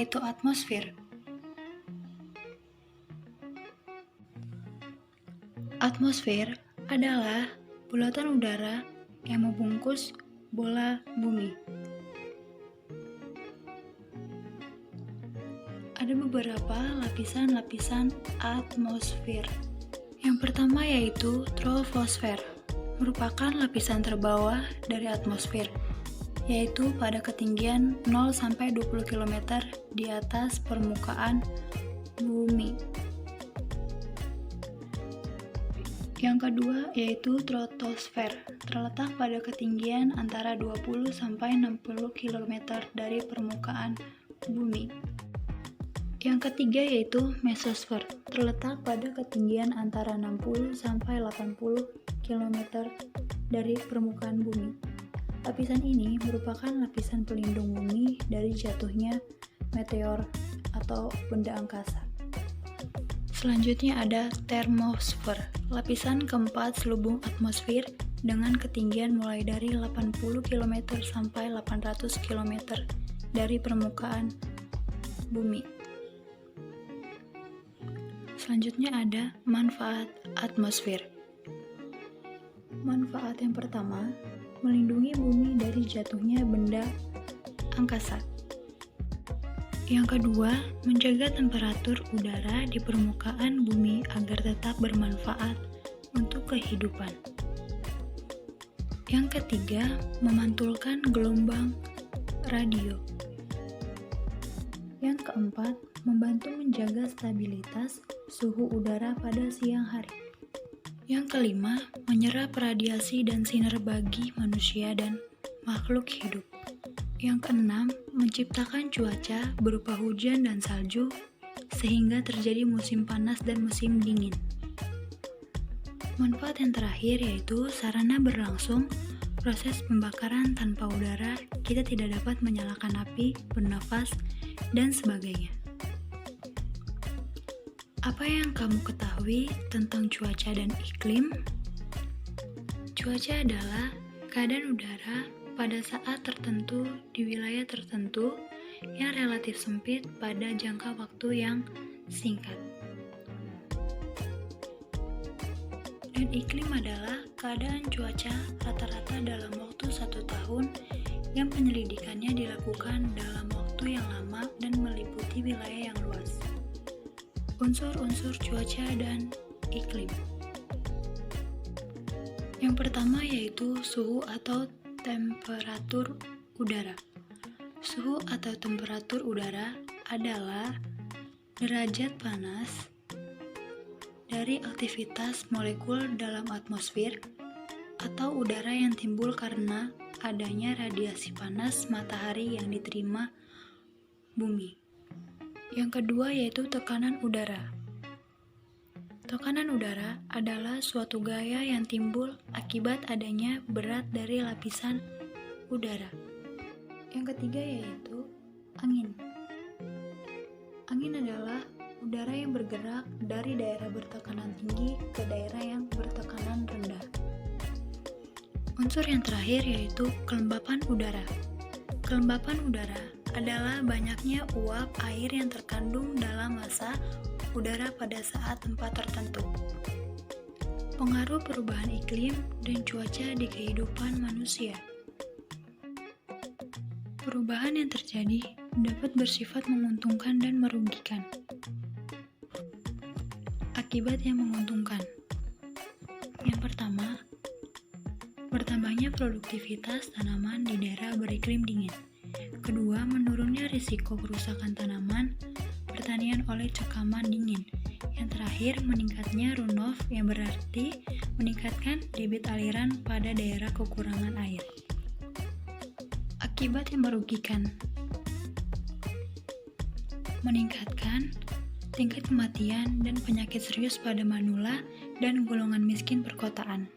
Apa itu atmosfer? Atmosfer adalah bulatan udara yang membungkus bola bumi. Ada beberapa lapisan-lapisan atmosfer. Yang pertama yaitu troposfer, merupakan lapisan terbawah dari atmosfer, yaitu pada ketinggian 0-20 km di atas permukaan bumi. Yang kedua yaitu stratosfer, terletak pada ketinggian antara 20-60 km dari permukaan bumi. Yang ketiga yaitu mesosfer, terletak pada ketinggian antara 60-80 km dari permukaan bumi. Lapisan ini merupakan lapisan pelindung bumi dari jatuhnya meteor atau benda angkasa. Selanjutnya ada termosfer, lapisan keempat selubung atmosfer dengan ketinggian mulai dari 80 km sampai 800 km dari permukaan bumi. Selanjutnya ada manfaat atmosfer. Manfaat yang pertama, melindungi bumi dari jatuhnya benda angkasa. Yang kedua, menjaga temperatur udara di permukaan bumi agar tetap bermanfaat untuk kehidupan. Yang ketiga, memantulkan gelombang radio. Yang keempat, membantu menjaga stabilitas suhu udara pada siang hari. Yang kelima, menyerap radiasi dan sinar bagi manusia dan makhluk hidup. Yang keenam, menciptakan cuaca berupa hujan dan salju sehingga terjadi musim panas dan musim dingin. Manfaat yang terakhir yaitu sarana berlangsung proses pembakaran tanpa udara, kita tidak dapat menyalakan api, bernafas, dan sebagainya. Apa yang kamu ketahui tentang cuaca dan iklim? Cuaca adalah keadaan udara pada saat tertentu di wilayah tertentu yang relatif sempit pada jangka waktu yang singkat. Dan iklim adalah keadaan cuaca rata-rata dalam waktu 1 tahun yang penyelidikannya dilakukan dalam waktu yang lama dan meliputi wilayah yang luas. Unsur-unsur cuaca dan iklim. Yang pertama yaitu suhu atau temperatur udara. Suhu atau temperatur udara adalah derajat panas dari aktivitas molekul dalam atmosfer atau udara yang timbul karena adanya radiasi panas matahari yang diterima bumi. Yang kedua yaitu tekanan udara. Tekanan udara adalah suatu gaya yang timbul akibat adanya berat dari lapisan udara. Yang ketiga yaitu angin. Angin adalah udara yang bergerak dari daerah bertekanan tinggi ke daerah yang bertekanan rendah. Unsur yang terakhir yaitu kelembapan udara. Kelembapan udara adalah banyaknya uap air yang terkandung dalam massa udara pada saat tempat tertentu. Pengaruh perubahan iklim dan cuaca di kehidupan manusia. Perubahan yang terjadi dapat bersifat menguntungkan dan merugikan. Akibat yang menguntungkan. Yang pertama, bertambahnya produktivitas tanaman di daerah beriklim dingin. Kedua, menurunnya risiko kerusakan tanaman pertanian oleh cekaman dingin. Yang terakhir, meningkatnya runoff yang berarti meningkatkan debit aliran pada daerah kekurangan air. Akibat yang merugikan. Meningkatkan tingkat kematian dan penyakit serius pada manula dan golongan miskin perkotaan.